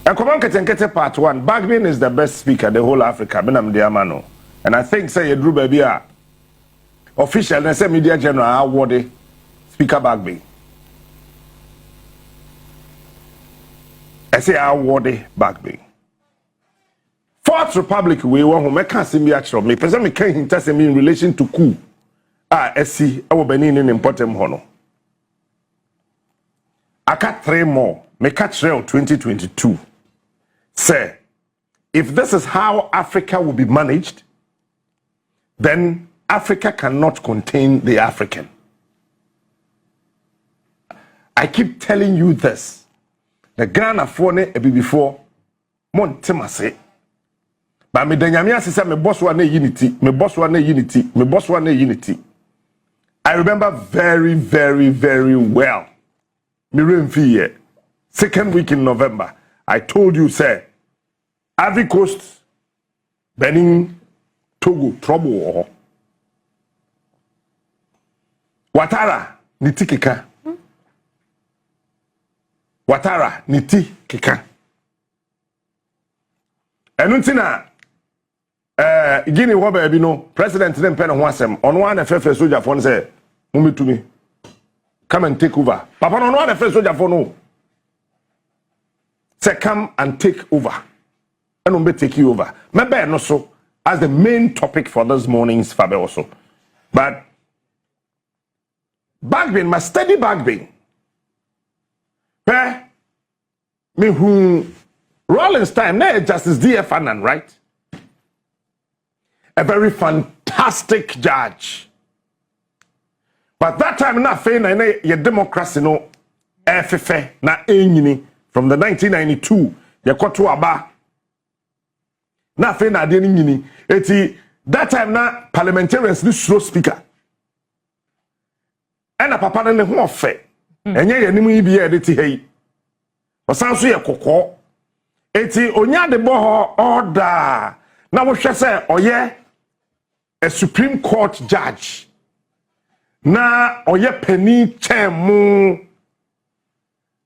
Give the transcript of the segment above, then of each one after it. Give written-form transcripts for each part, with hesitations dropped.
Ekoman Ketenkete part 1. Bagbin is the best speaker the whole Africa. Benam Diamano. And I think say Drew baby official and say media general award Speaker Bagbin. I say award Bagbin. Fourth Republic we want who make us be actual. Me person me can hint me in relation to coup. SC our Benin in important hono. I got 3 more. Me catch rail 2022. Say, if this is how Africa will be managed, then Africa cannot contain the African. I keep telling you this. The Ghana phone a be before Montemase. But me denyamia say me boss one unity, me boss one unity, me boss one unity. I remember very, very, very well. Me remfi 2nd week in November. I told you, say, Ivory Coast, Benin, Togo, trouble. Watara, niti kika. Watara, niti kika. Enuntina, Guinea Wabe Ebino, President Nempena Wasem, on one FF soldier phone say, Mumi to me. Come and take over. Papa, on one FF soldier phone, no. Say, come and take over. And we'll take you over. Maybe no so as the main topic for this morning's Fabe also. But Bagbin, my steady Bagbin. Me who Rollins time, now Justice D.F. Annan, right? A very fantastic judge. But that time, na fair na your democracy no FF na enyini from the 1992 ye koto aba na fair na de nyini eti that time na parliamentarians ni slow speaker ena papa ne ho ofe enye ye nimu ibi ye de ti hei osanso ye kokko eti onya de bo ho order na wo hwe se oye a Supreme Court judge na oye penny chemu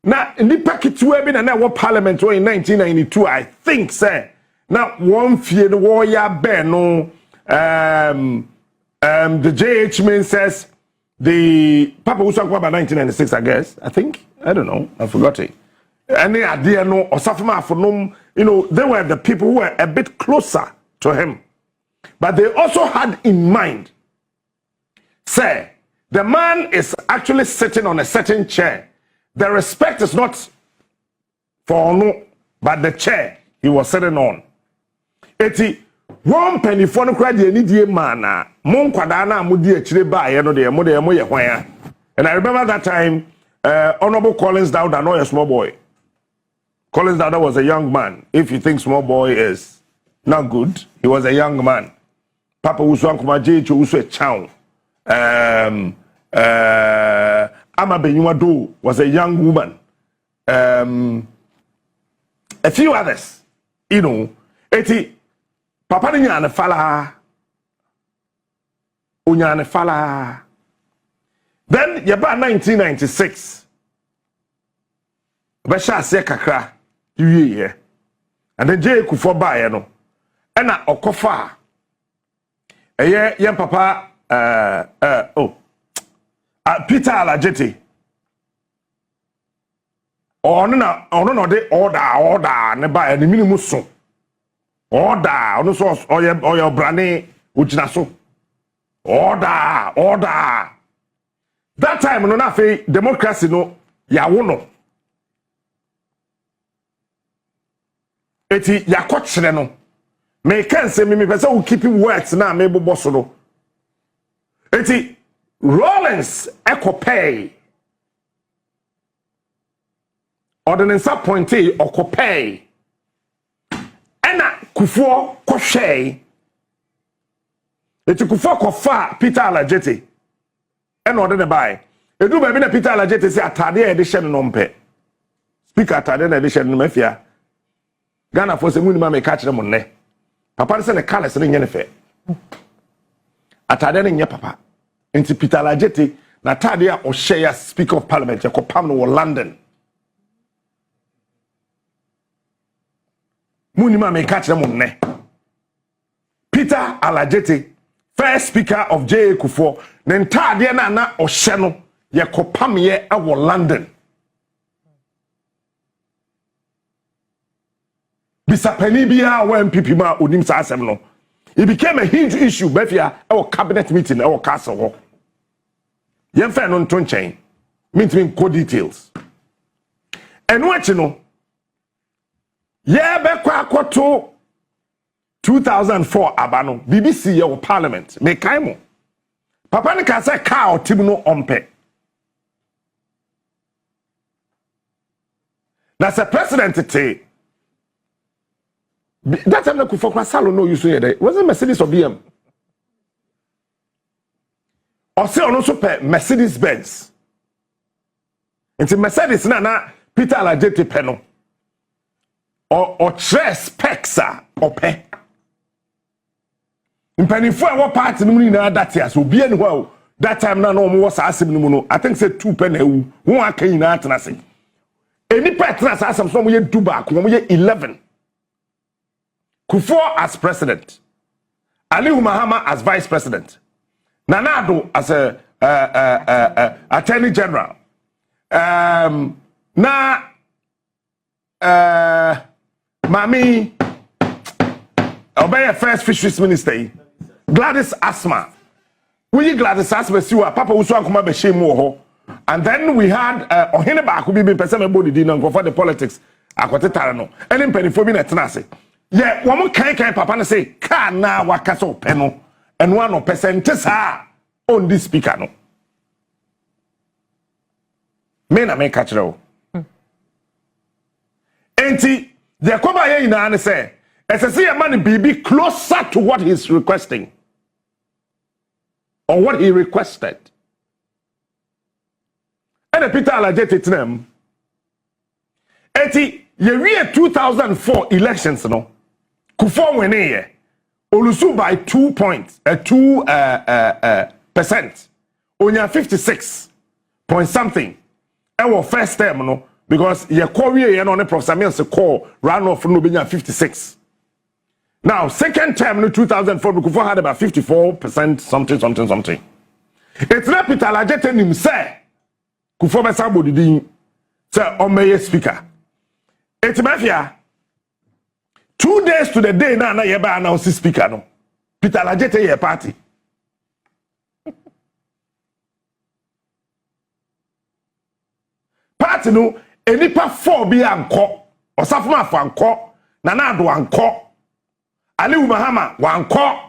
na nipa kitiwa bi na wo parliament in 1992 I think say na one fie no wo ya be no the JH man says the Papa was talking about 1996 I guess I don't know I forgot it any idea no osafema afonom you know they were the people who were a bit closer to him but they also had in mind say the man is actually sitting on a certain chair. The respect is not for no, but the chair he was sitting on. Eti one penny for no cry the need man mon kwadana mudi achire ba ye no de mo ye hwan. And I remember that time Honorable Collins Dowda, no a small boy. Collins Dowda was a young man. If you think small boy is not good, he was a young man. Papa Uswan Kumaje Usu Chow. Ama Benyuado was a young woman. A few others, you know. Eti Papa Nyane Fala Unyane Fala. Then yaba 1996. Besha se kakra ye. And then Jay Kufo ba no. Ena okofa. Eye yem papa Peter Alajete. Ono de order ne ba ni minimum so. Order ono so oye brane ujina so. Order. That time no na fe democracy no ya wono. Eti yakotchire no. Me can say me pese we keep words na me bobo so no. Eti Rollins ekopay ordinance appointee okopay ena Kufuor kohwe eti Kufuor kofa Peter Alajete ena ode ne bai edu ba bi na Peter Alajete say atade e de hye no mpe speaker atade na de hye no mafia Ghana for se munima me ka kire mo ne papa se ne kales ne nye ne fe atade ne nye papa enti Peter Alajete na atade a o share speaker of parliament yakopam no London Munima me catch them on ne. Peter Alajete, first speaker of J. Kufuor, Nenta Diana na Osheno, ye kopamye awo London. Bisa penibia wa NPP ma onim sa asem no. It became a huge issue befia our cabinet meeting our castle ho. Yen fa no nton chen. Mean co details. And what you know? Yeah, be kwa to 2004 abano BBC your parliament me kaimo. Papa ne ka say ka otim no ompe. That's a president te. That time na Kufuor kwa salo no use here. Was it Mercedes or BM? Or say on also pe Mercedes Benz. Into Mercedes na Peter Alajete peno. Or Otchere spexa or pe. Mpanifo a wo party no na that year so be anywhere that time na no mo was asem no no I think say 2 pen ewu won aka nyina atena se. Eni petra asem so mo ye 2 back mo ye 11. Kufuor as president, Aliyu Mahama as vice president, Nana Adom as a attorney general, Mami Obey first fisheries minister, Gladys Asma. We Gladys Asma siwa Papa Uswa kuma be shame ho. And then we had Oheneba who be person body dinner for the politics. Akwete no. Any penifo bi na tenase. Yeah, woman can papa na say car na wakaso peno and 1% sa on this speaker no. Me na me catch o. Enti the koba ye ina na say say a man be closer to what he's requesting or what he requested. And Peter Alajete tinem. Enti ye 2004 elections no. Kufuor win here. Olusu by 2 points, 2%. Onya 56 point something. Our first term no because ye Korea ye no ne Professor Mills call ran off no benya 56. Now second term no 2004 Kufuor had about 54% something. It's not Peter Alajete nim say Kufuor be sabodi din say omeye speaker. It's mafia 2 days to the day na yeba announce speaker no. Peter Alajete ye party. Party no enipa 4 bi anko. Osafo afọ anko. Nana Adom anko. Aliyu Mahama wanko.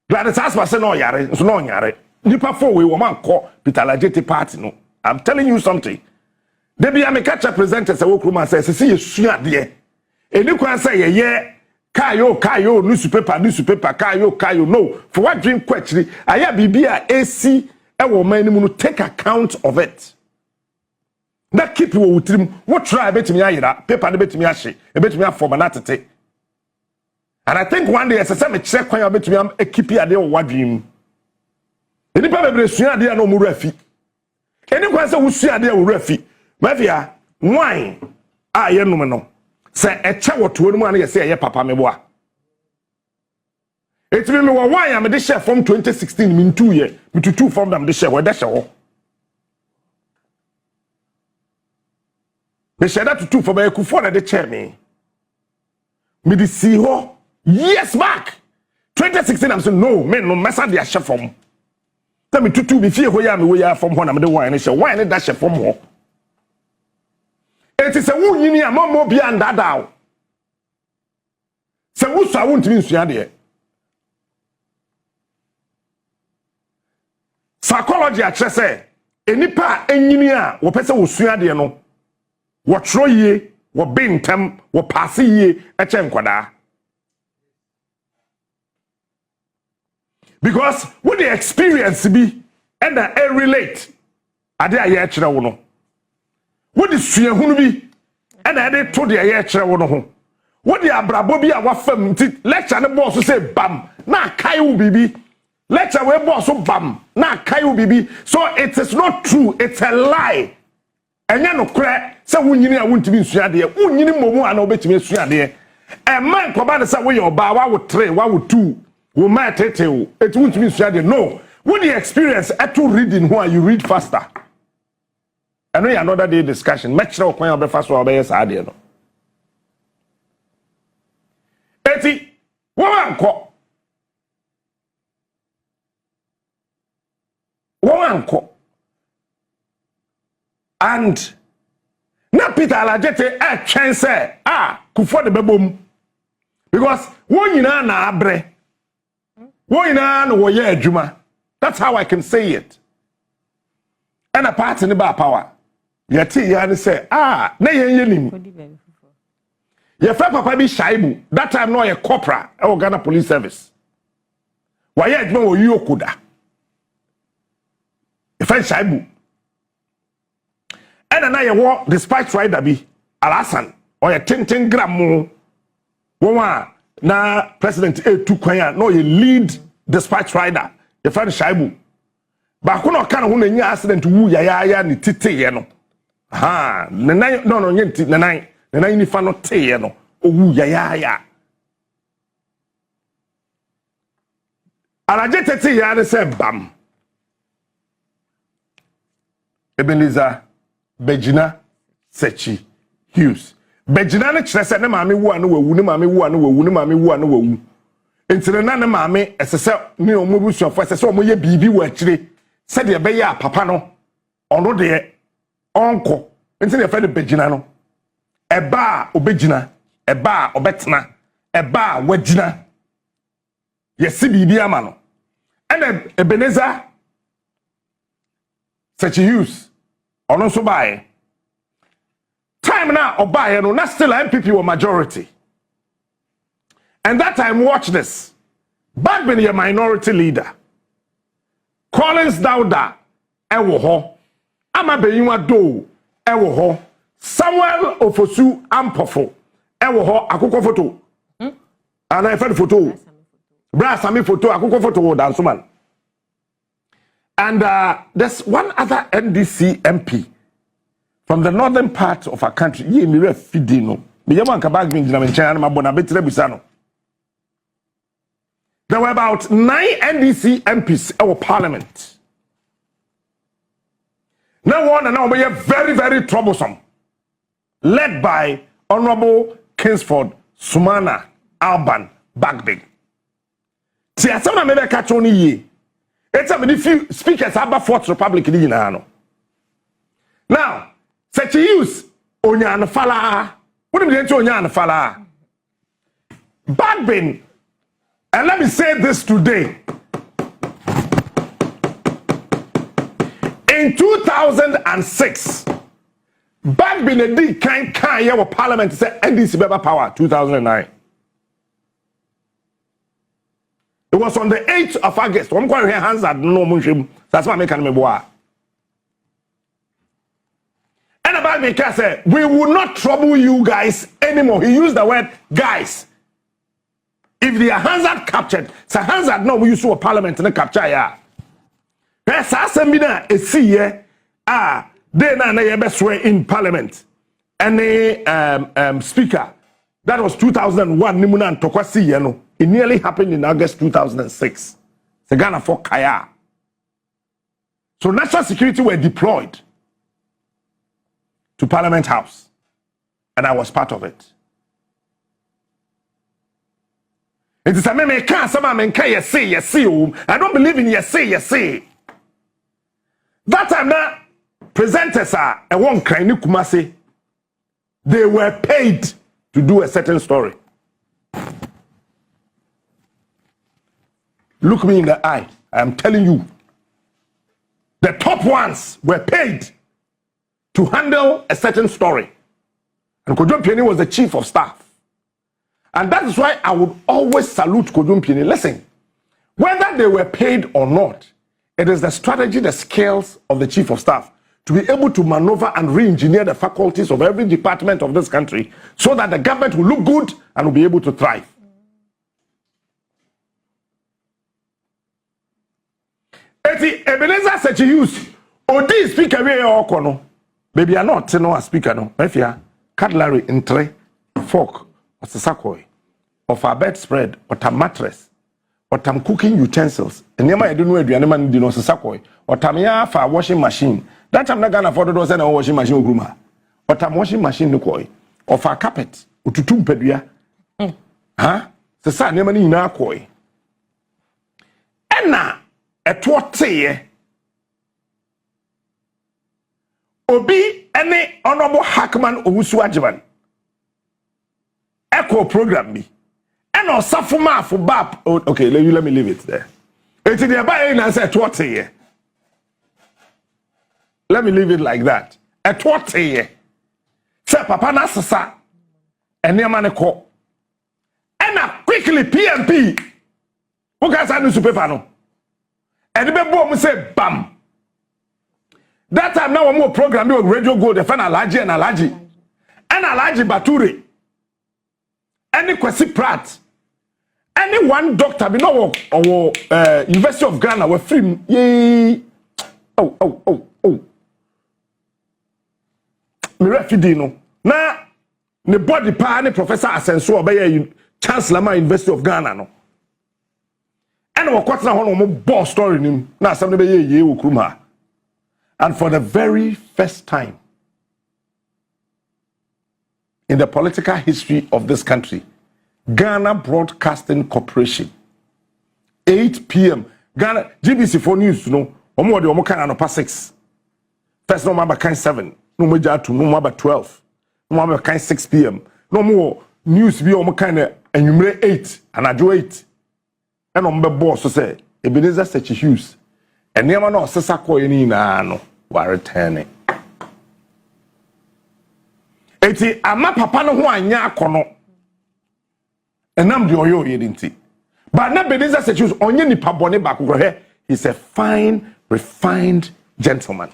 Gladys Asma say no yare, so no yare. Nipa 4 we wo manko Peter Alajete party no. I'm telling you something. Debi amekacha presenter say wokruma say se ye sua de. Eni kwan say ye kayo newspaper kayo no for what dream kwachiri aya bibia AC e wo man mu no take account of it. That keep you wutrim what try betimi ayira paper na betimi ahye e betimi afoma na tete. And I think one day as I me check kwan betimi am keep ade wo wadrim. Eni pa bebre sua ade na o mu rafi. Eni kwan say wo sua ade wo rafi. Mafia wine ye no me no. Say eche woto no mu an ye say ye papa me boa. Etimi me wo wine am de share from 2016 me 2 year me tutu from them de share we de share ho. Me share that tutu for be Kufuor na de share me. Me de see ho years back 2016 I'm saying no me no messa de share from. Tell me tutu be fie ho ya me we ya from ho na me de wine da share from ho. It is a wound you need a more beyond that down. So, what's I want to mean, Suadia? Psychology, I just say, any part engineer, what person will Suadia no. What throw ye, what being tem, what pass ye, a chenquada. Because what the experience be, and I relate, I dare yet, no. What is fear who be? And I did to the air one home. What the abrabobi a wafam lecture the boss say bam na kayu bibi. Lecture we boss so bam na kayu bibi. So it is not true, it's a lie. enya no kra se wunyini a wuntimi nsua de wunyini momu ana obetimi nsua de e man ko ba de se wo ye oba wa wo 3 wa wo 2 wo ma tete wo eti wuntimi nsua de no with the experience to reading who you read faster. I know another day discussion much now kwan obefa so obeye sa de no eti wo anko and na Peter Alajete twen say Kufo de bebom because won nyina na abre won nyina na wo ye adwuma. That's how I can say it. And a part in the bar power. Yeti yani say na yen nim ye fa papa bi shaibu that time no ye corporal e Ghana Police Service wa ye adwuma wo yokuda e fa shaibu and na ye wo dispatch rider bi Alasan or ye 10 gram wo na president A2 kwan no ye lead dispatch rider ye fa shaibu ba ko no kan ho na nya accident wu ya ni tete ye no nenai no nyenti nenai ni fa no teye no owu ya alaje tete ya ne se bam Ebenezer Begina Sechi Hughes Begina ne kire se ne maame wu anu wawu ne maame wu anu wawu ne maame wu anu wawu entire na ne maame esese ne omobusuafo esese omoye bibi wa akire se de be ya papa no ono de onko entire fe de Begina no eba obegina eba obetena eba wagina yesi bibi ama no ene Ebenezer Sechi Hughes ono so bae time na obae no na still NPP were majority and that time watch this Bagbin a minority leader Collins Dauda ewo ho ama beyiwa do ewo ho Samuel Ofosu Ampofo ewo ho akoko photo ana efe photo bra sami photo akoko photo dance man and there's one other NDC MP from the northern part of our country ye mi refidi no me yama nka Bagbin gina menchen na mabona betire bisa no. There were about 9 NDC MPs in parliament. Now one and now we are very, very troublesome. Led by Honorable Kingsford Sumana Alban Bagbin. See, I said, maybe catch on ye. It's a few speakers about Fourth Republic in Now, such a use Onyan Fala. What do you mean, Onyan Fala? Bagbin, and let me say this today. In 2006, Bagbin a di kan yawo parliament say NDC beba power 2009. It was on the 8th of August. I'm going to hands at no munshim. That's why I make me boa. And Bagbin can say, we will not trouble you guys anymore. He used the word guys. If the hands are captured, so hands are no we use to a parliament and capture ya. Yes, Assembly is see they na best way in parliament. And the speaker that was 2001 Nimuna and Tokwasi Yeno. It nearly happened in August 2006. The Ghana for Kaya. So national security were deployed to Parliament House, and I was part of it. It is a meme can some men can yes see. I don't believe in yes see. That time now presenters are a one kind Kumasi. They were paid to do a certain story. Look me in the eye. I am telling you. The top ones were paid to handle a certain story. And Kodjo Pieni was the chief of staff. And that is why I would always salute Kodjo Pieni. Listen, whether they were paid or not, it is the strategy, the skills of the chief of staff to be able to maneuver and re-engineer the faculties of every department of this country so that the government will look good and will be able to thrive. Eti Ebenezer Sechi Hughes, Odi speaker we okono. baby are not no speaker no mafia cutlery in tray fork or sasakoi of a bedspread or tam mattress or tam cooking utensils and near my don't know aduane man di no sasakoi or tam ya for washing machine that time not gonna afford those and washing machine gruma or tam washing machine no koi or for carpet ututum pedua sasa near man na koi ena etwote Obi any honorable Hackman Owusu Ajiman echo program me and or safuma for bap okay let me leave it there it's the buy na say what here let me leave it like that at what here say papa na sasa eniama ne ko and quickly PMP who guys are new paper no and the boom say bam. That time now more program with Radio Gold, the final Alaji and Alaji Bature, any Kwesi Pratt, any one doctor, we know or University of Ghana were free. Yay! Oh. Me refugee no. Na ne body pa any Professor Asenso obey Chancellor ma University of Ghana no. And we kwatna hono mo boss story nim na asem ne be ye wo kurum ha. And for the very first time in the political history of this country, Ghana Broadcasting Corporation, 8 p.m. Ghana GBC for news, you know, omo kind of 6. First no number kind 7, no more 2, no number 12, no number kind 6 p.m. No more news be omo kind of enumerate 8 and I do 8. And on the boss so say Ebenezer such Hughes. And never no sesa koye ni na no wa returning. Eti ama papa no ho anya akono. Enam de oyo yedinti. But na Ebenezer such Hughes onye nipa bone ba kokro he. He's a fine, refined gentleman.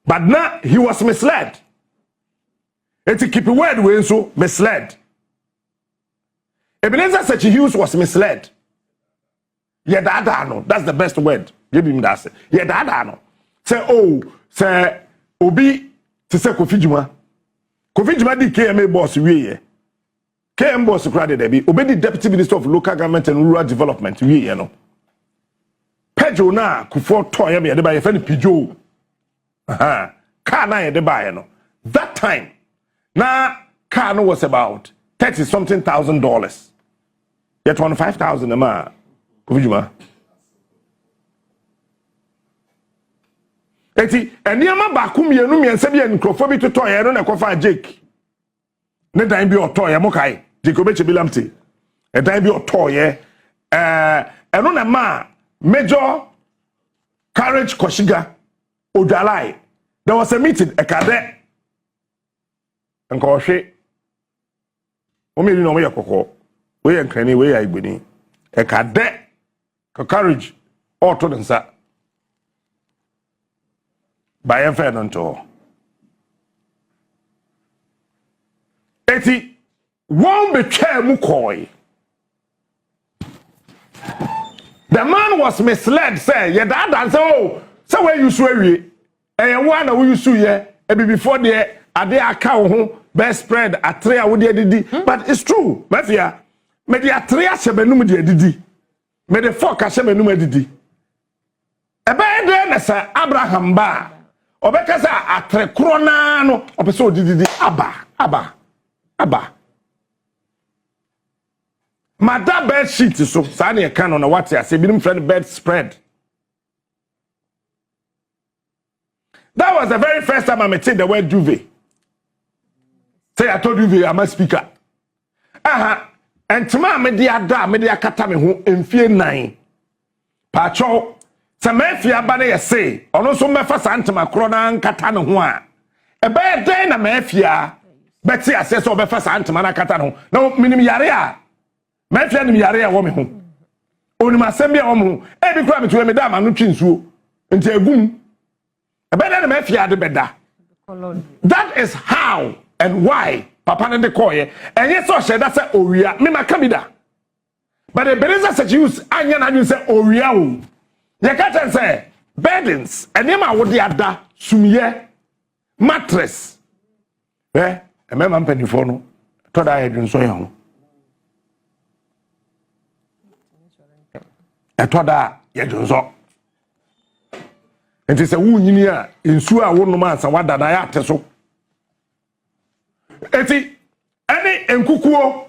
But now he was misled. Eti keep word we so misled. Ebenezer such Hughes was misled. Yeah, that's the best word. Give him that. Yeah, that. Say, oh, say, Obi, to say Kofi Juma. Kofi Juma di KMA boss, we KM boss, crowded, Obi the Deputy Minister of Local Government and Rural Development, we know. Pedro na, Kufo Toya, me, the buy a friend Pijo. Car na, the buy, no. That time, na, car no was about $30-something thousand. Yet $25,000 a month. Kuvijuma. Eti eniama ba kum yenu miense bi enkrofo to toy no na kofa Jake. Ne dan bi otoy mo kai. Jake obeche bilamte. E dan bi otoy eno na ma Major Courage Koshiga Odalai. There was a meeting ekade. Enko hwe. O me ni no mo yakoko. We enkrani we ya igbeni. Ekade Courage auto densa by a fair nonto. Eti won't be chair mukoi. The man was misled, say, yeah, that answer, oh, so where you swear ye, and one who you sue ye, and before the Ade account best spread a tray with the didi. But it's true, Mafia, me the Atrea Sebenum de didi. Me the fuck a shame no medidi. Ebe na sa Abraham ba. Obeka sa atre krona no opeso didi aba. Mada bed sheet so sa na e kan no what ya say binim friend bed spread. That was the very first time I met the word duvet. Say I told duvet I'm a speaker. And tuma me dia da me dia kata me ho emfie 9 pacho se mafia ba na ye say ono so mefa santema kro na nkata ne ho a e ba den na mafia beti ase so befa santema na kata ne ho na minim yare a mafia nim yare a wo me ho onim asem bia wo me ho e bi kra me tuwe me da ma no twinsuo nti agum e ba den na mafia de beda. That is how and why Papa and the koye, and yes, so said that's a Oria, Mima Kabida. But the Ebenezer such use, and you say Oria. You can't say burdens, and Yama would the Ada, Sumye, mattress eh emema mpanifo no to da yedun so ye ho to da yedun so enti se wunyini a ensu a wonnom ansa wada na ya ate eti any enkukuo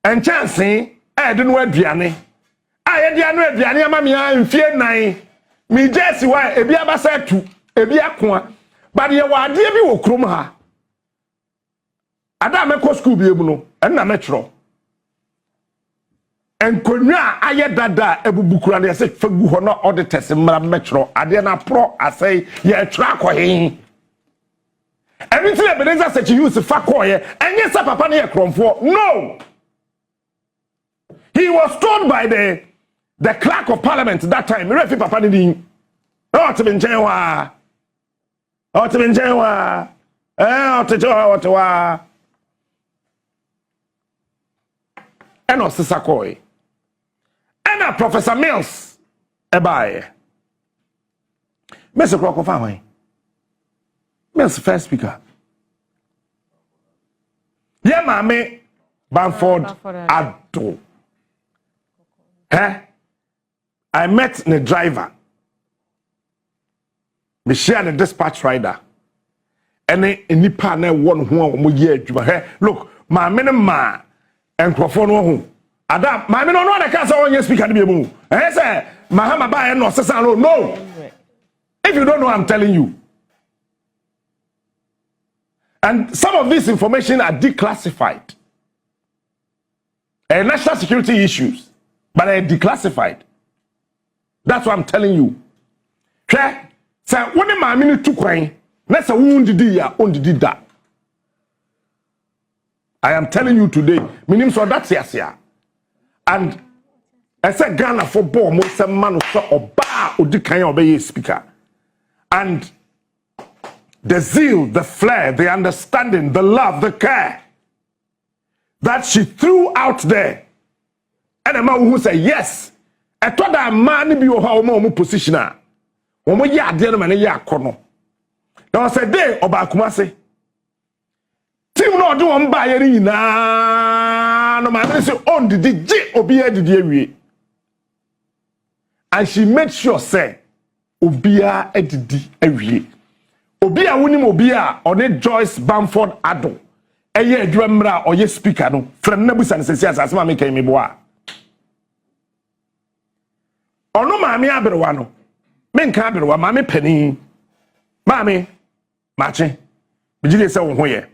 enchanse de no aduane ye anu aduane amamia mfie nan mi jesi wa ebi abasa tu ebi akoa but ye wade bi wo krom ha ada me school bi emu no na me tro enkonwa aye dada ebubukura na se fagu ho na auditors mra me tro ade na pro asai ye tro akohin everything evidence such use fa koye enye sa papa na ye kromfo no. He was told by the clerk of parliament that time. Refi papa ni din. Otchere. Eno sisakoi. Ena Professor Mills ebaye. Mr. Kroko fa Mills first speaker. Ye mame Bamford Adom. I met the driver. Me share the dispatch rider. Any nipa na one who mo ye adwuma. Look, my minima and crofo no ho. Adam, my minima no na ka say on speaker ni be mu. Say, Mahama ba no sesa no. If you don't know, I'm telling you. And some of this information are declassified. National security issues. But I declassified. That's what I'm telling you. Okay? So when the mammy took coin, let's say did that. I am telling you today, meaning so that's yes. And I said Ghana for bomb most man or bar or the kind of speaker. And the zeal, the flair, the understanding, the love, the care that she threw out there. And a man who say yes, I thought that man be your position. When we are there, man, ya kono. Now I said, day oba kumase. Team no do on buy any na no man say on the J obia the and she made sure say obia edidi ewie. Obia wunim obia on Joyce Bamford Adom. Eye adwamra oye speaker no. Friend na busa ne sesi asase make me boa. Ono maami aberewa no menka aberewa maami pani maami mache bigide se wo ho ye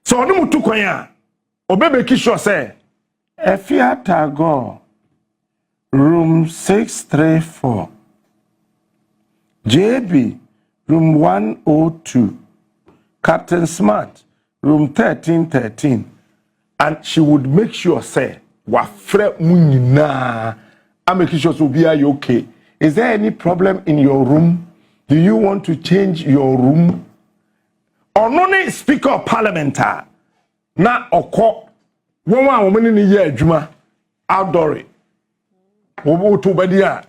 so ono mutu kwan a obebe ki sure say Efia go room 634 JB room 102 Captain Smart room 1313 and she would make sure say wa frɛ munyina I'm making sure so be okay. Is there any problem in your room? Do you want to change your room? Or no speaker of parliament na oko won wa ni ye adwuma outdoor. Wo to badi a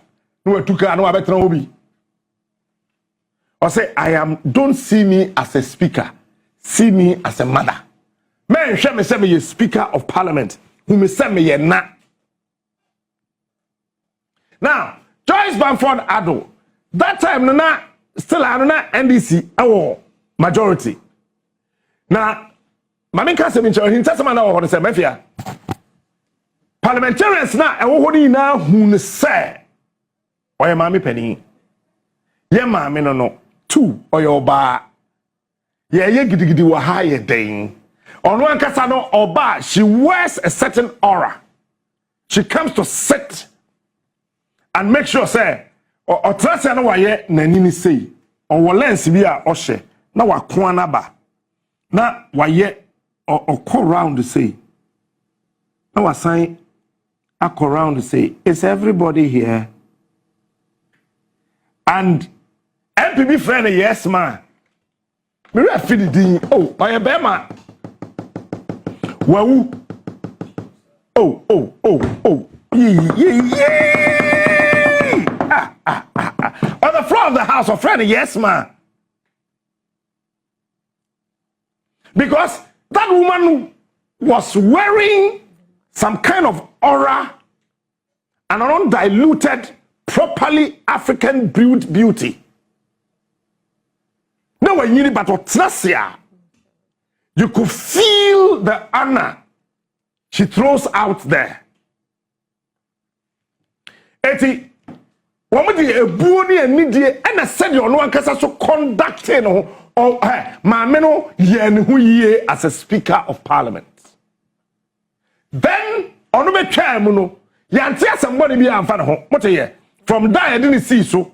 no atuka no abetra obi. Or say don't see me as a speaker. See me as a mother. Men hwe me say me speaker of parliament. Who me say me ye na. Now, Joyce Bamford Adom, that time na still na NDC majority. Now, Mami Kasem in China, hinta sama na wo say mafia. Parliamentarians na ewo ni na hun say oye mami pani. Ye mami no two oye oba. Ye gidigidi wa ha ye den. Ono ankasa no oba, she wears a certain aura. She comes to sit and make sure say o trust na waye nanini sei o lens bi a o hye na wakon anaba na waye o call round say na wasan akọ round say is everybody here and NPP friend yes man me re feel the oh oye be ma wawu oh yeah. On the front floor of the house of friend, yes, ma. Because that woman was wearing some kind of aura and an undiluted, properly African brewed beauty. Now when you but you could feel the honor she throws out there. Eti, wamudi ebuoni enidie ena said you no ankasa so conducting or maameno ye ne hu yie as a speaker of parliament. Then ono be twa mu no yante asemboni bi amfa ne ho mote ye from that I didn't see so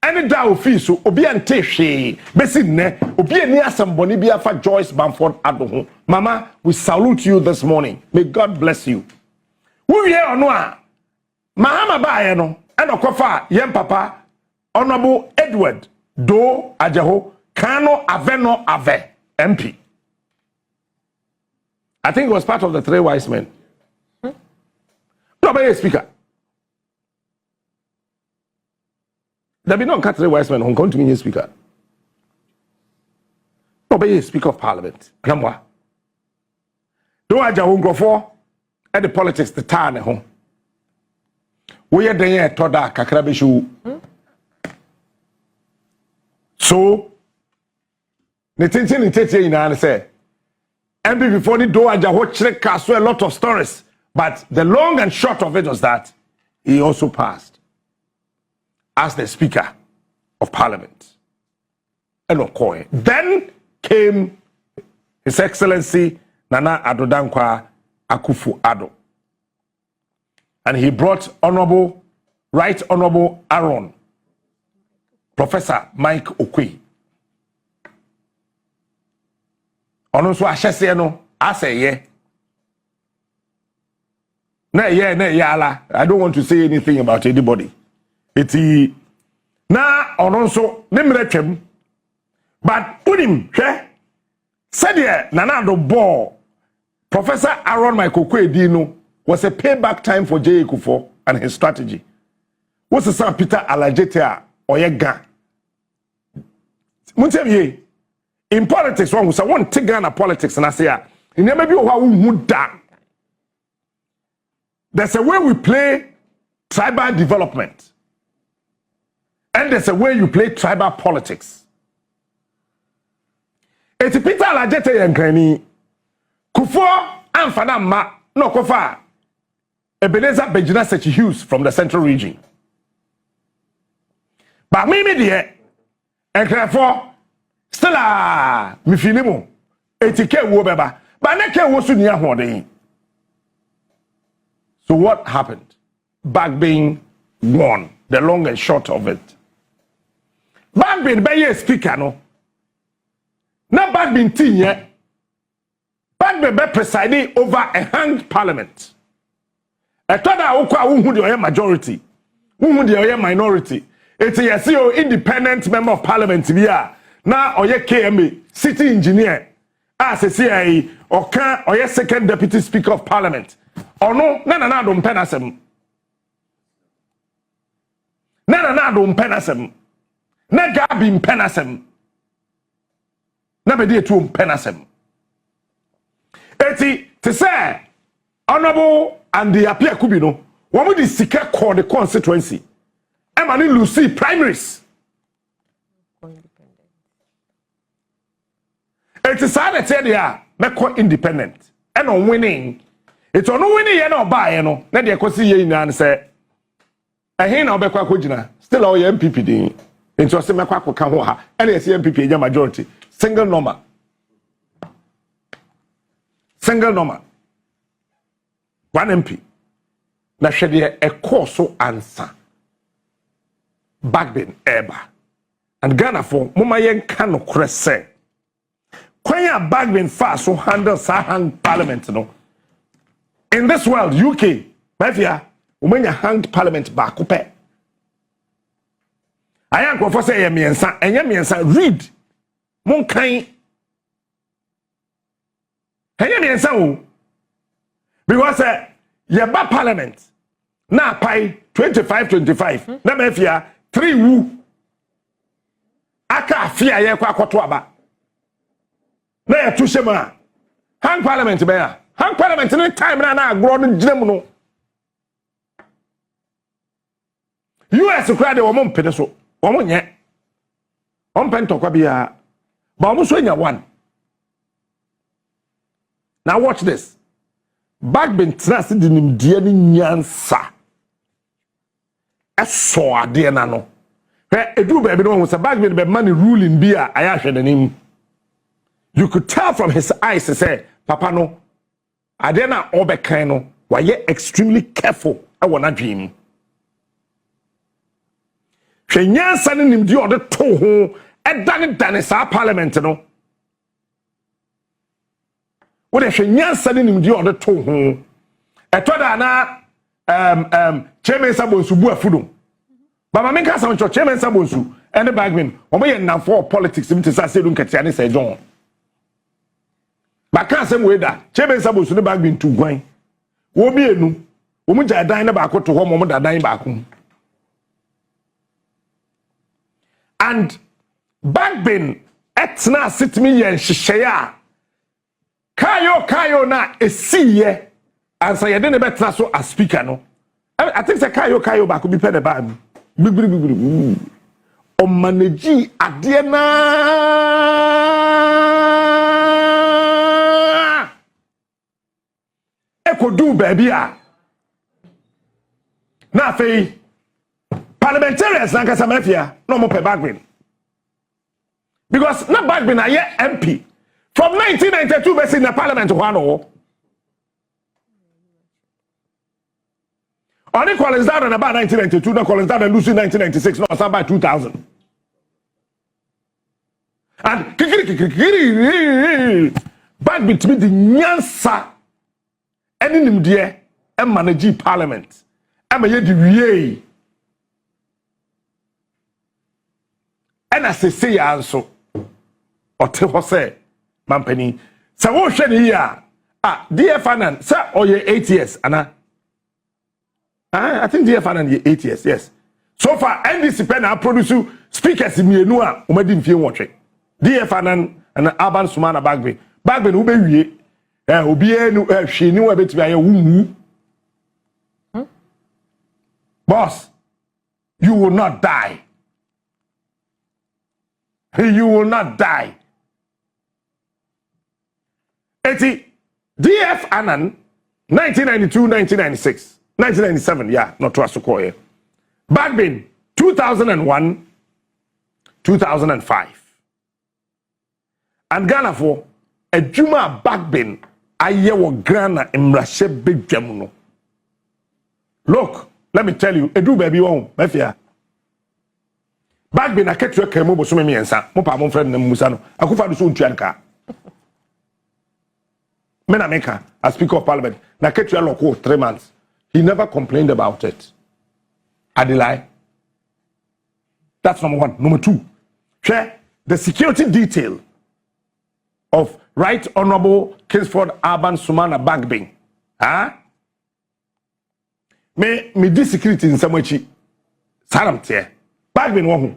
any da ofi so obi ante hwe besi ne obi ani asemboni bi afa Joyce Bamford Adom ho. Mama, we salute you this morning. May God bless you. Who ye ono a mahama baaye no eno kofa yem papa Honorable Edward Do Ajaho Kano Aveno Ave MP. I think it was part of the three wise men. No, but a speaker. There be no three wise men who come to me a speaker. No, but a speaker of parliament. Number. Do Ajaho go for at the politics the town at home. We are there toda kakrabishu. So the tension in Tete in and say NPP before the door Otchere cast a lot of stories, but the long and short of it was that he also passed as the Speaker of Parliament. And Okoye. Then came His Excellency Nana Addo Akufo-Addo. And he brought Right Honorable Aaron, Professor Mike Okwe. Ono so ahyese no aseye. Na ala. I don't want to say anything about anybody. Eti na ono so ne mretwam. But unim hwe said Nana Addo ball Professor Aaron Mike Okwe di no was a payback time for J. Kufuor and his strategy. What's the son Peter Alajete Oyega? Muntemi in politics, one who say one take Ghana politics and I say, in never be how we da. There's a way we play tribal development, and there's a way you play tribal politics. It's Peter Alajete Yankani Kufuor and Fadama no kofa Ebenezer Bejina Sechi Hughes from the central region. But me dear, and therefore still me finimu etike wo beba but na ke wo so nia hoden. So what happened? Bagbin won, the long and short of it. Bagbin be ye speaker no na Bagbin tinye Bagbin be presiding over a hanged parliament. I thought that who the majority, who the minority. It's a CEO independent member of parliament here. Now oye KMA city engineer as a CIA or can oye second deputy speaker of parliament. Or no, na Adom penasem. Na Adom penasem. Na Bagbin penasem. Na be dey to penasem. Eti to say honorable and the appear kubino. One with the sika called the constituency. Emily Lucy primaries. It is sad that they are make independent and on winning. It's on winning, you know, buy, you know. Then they could see you and say, I hear now Bekwa Kujina, still all your NPP ding. Into a semi quack can hold her, and it's NPP majority. Single number. Single number. One MP. Na shede a course so answer. Bagbin eba. And Ghana for mama yen kano krese. Kwenya Bagbin fast so handle hanged parliament no. In this world, UK, mafia, umenya hanged parliament back up. I am going to say miensa, and miensa read. Mon kind. Hey miensa because yeba parliament na pay 25 na mafia 3 wu aka afia ye kwa akoto aba na ya tu shema hang parliament be ya hang parliament ni time na agro no ginam no US kura de wo mo mpede so wo mo nye on pentokwa bia ba mo so nya one. Now watch this. Bagbin trust di nimdie ni nyansa eso ade na no edu baby no say Bagbin be man ruling bi a ayahwe nanim. You could tell from his eyes say papa no ade na obekan no waye extremely careful e wona dream. Hwe nyansa ni nimdie ode to ho e dane sa parliament no. What if nyansa ni nimdie ode to ho e to da na chairman sabonsu bu afudo. But my menka some chairman sabonsu and the Bagbin omo ye nan for politics mi te say dun katia ni say John. But can some way that chairman sabonsu ne Bagbin tu gwan. Wo bi enu wo mu ja dan na ba ko to ho mo da dan ba ko. And Bagbin etna sitmi yen hyehyea Kayo na esiye ansa ye de ne betna so as speaker no. I think say Kayo ba ko bi pe de ba mi. Bibiri. O manage ade na. E ko do baby a. Na fei parliamentarians na kasa mafia no mo pe Bagbin. Because na Bagbin na ye MP. From 1992, we in the parliament one or only Collins down in about 1992, no Collins down and losing 1996, no some by 2000. And Bagbin to me the nyansa any nim dear and manage parliament. I'm a ye and as they say also or tell say Mampany. So what should here? Dear Fanan, sir, or ye 8 years, Anna. I think dear Fanan, ye 8 years, yes. So far, NDC pen I produce speakers in me no umedim fie watch. Dear Fanan and Alban Sumana Bagbin. Bagbin who be we obi enu she knew a bit by a woo. Boss, you will not die. You will not die. DF Annan 1992, 1996, 1997, yeah, not to us to call it. Bagbin 2001, 2005. And Ghana for a Juma Bagbin ayewo Ghana imrashe big jamuno. Look, let me tell you, edu baby won, mafia. Bagbin a ketwe kemo bo so me ensa. Mo pa mo friend na musa no. Akufa do so ntuanka. Men America, as Speaker of Parliament, na ketwe loko 3 months. He never complained about it. Adilai. That's number one. Number two, share the security detail of Right Honorable Kingsford Alban Sumana Bagbin. Huh? Me di security in some way. Saram tie. Bagbin wo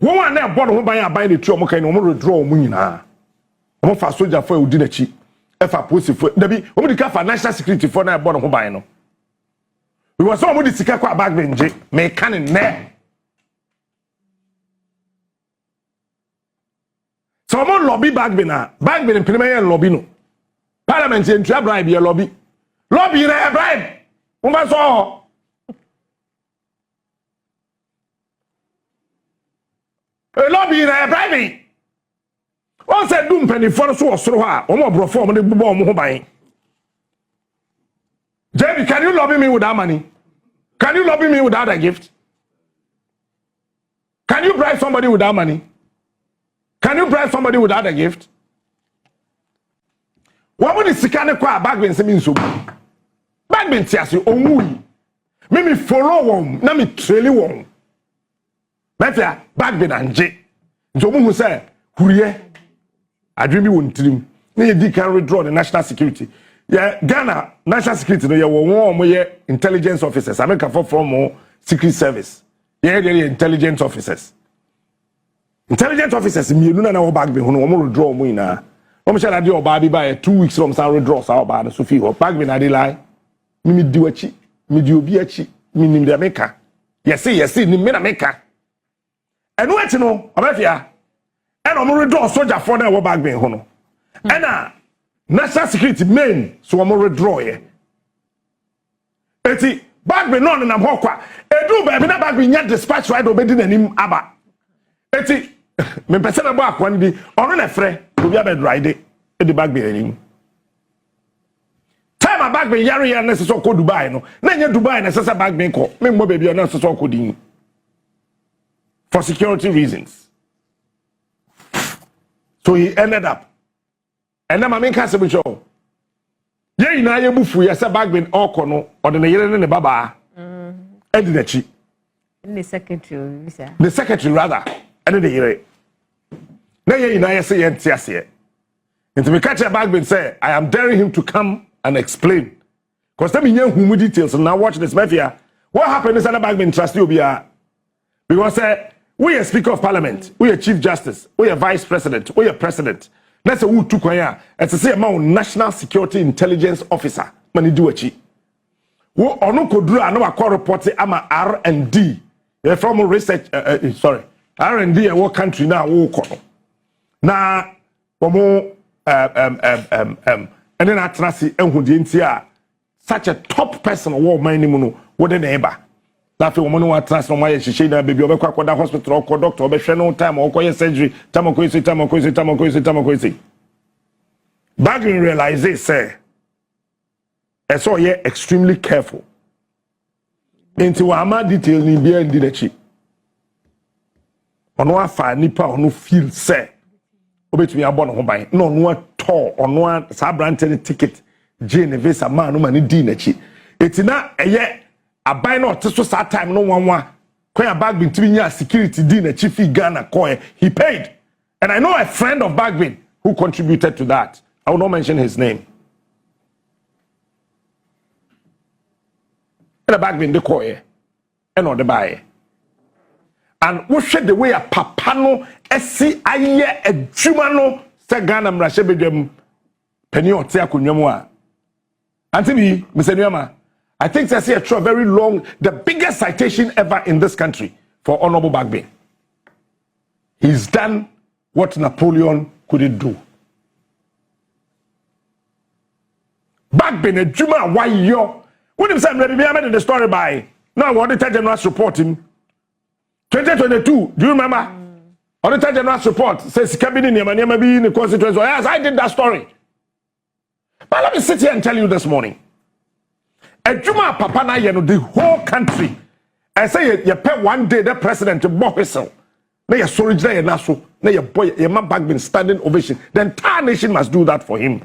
wan na board ho ban aban de tu omo kan no mo redraw omo nyina. Omo fa soldier for udi na chi. E fa police for dabi omo di ka fa national security for na board ho ban no. We was omo di sika kwa Bagbin je me kan ne. So omo lobby Bagbin na Bagbin implement lobby no. Parliament en try bribe ye lobby. Lobby na bribe. Mo ba so a lobby na bribe. One said doom penny for so osoro ha. Omo brofo omo de bubo omo ho ban. JB, can you lobby me without money? Can you lobby me without a gift? Can you bribe somebody without money? Can you bribe somebody without a gift? What would the sikane kwa Bagbin se mi nso? Bagbin ti ase onwu. Me follow won, na me trail won. Mafia Bagbin anje. Nso mu say kuriye adwemi won tirim. Na ye can withdraw the national security. Yeah, Ghana national security no ye won ye intelligence officers. America from secret service. Yeah, they intelligence officers. Intelligence officers mienu na wo Bagbin ho no wo withdraw mu ina. Wo shall ade oba bi ba 2 weeks from sa withdraw sa oba na so fi ho. Bagbin ade lie. Mi di wachi, mi di obi achi, mi nim de meka. Yes, ni me na meka. Enu ati no, obafia. And I'm withdraw soldier for na wo Bagbin ho no. And national security main so I'm withdraw ye. Eti Bagbin no na ho kwa. Edu ba bi na Bagbin nya dispatch right obedi nanim aba. Eti me pese na ba akwan di ono na frɛ obi abed ride e di Bagbin anim. Time a Bagbin yare na se so ko Dubai no. Na nya Dubai na se Bagbin ko. Me mo baby na se so ko din. For security reasons. So he ended up. And then my main cancer be show. Ye na ye bufu ye se Bagbin oko no or the yere ne baba. Edi na chi. The secretary, sir. The secretary rather. And the yere. Na ye na ye say ye ntiase. Into me catch a Bagbin say I am daring him to come and explain. Cause them in who details and now watch this mafia. What happened is that Bagbin trust you because we are Speaker of Parliament, we are Chief Justice, we are Vice President, we are President. Let's say who took kwaya. It's the same amount National Security Intelligence Officer. Mani do achi. Wo ono kodura no akọ report ama R&D. From research R&D and what country now wo kono. Na omo and then atrasi enhudi ntia such a top person wo man ni mu no wo de neighbor. That woman who atrasi no my sheshe na baby obekwa kwada hospital or doctor obehwe no time or koye surgery time okoyesi. Bagbin realize say so ye extremely careful. Into ama detail ni bia ndi na chi. Ono afa nipa ono feel say obetumi abọ no ho ban no no ato ono sa branded ticket Jane visa man no mani di na chi. Etina eye aban no to so sa time no wanwa kwan Bagbin timi nya security di na chi fi Ghana coin he paid. And I know a friend of Bagbin who contributed to that. I will not mention his name. And the Bagbin de coin and on the buy. And we should the way a papano esi aye a jumano se Ghana mrashe dem penny or tea kunyamwa. Anthony, Mr. Nyama, I think I see a very long, the biggest citation ever in this country for Honorable Bagbin. He's done what Napoleon couldn't do. Bagbin a juma why yo. What him say ready me made the story by now Auditor General support him. 2022, do you remember? Auditor General report says cabinet near be in the constituency. Yes, I did that story. But let me sit here and tell you this morning. A Juma Papa na the whole country. I say you pay one day the president to block whistle. Na sorry na so. Na your boy, your man Bagbin standing ovation. The entire nation must do that for him.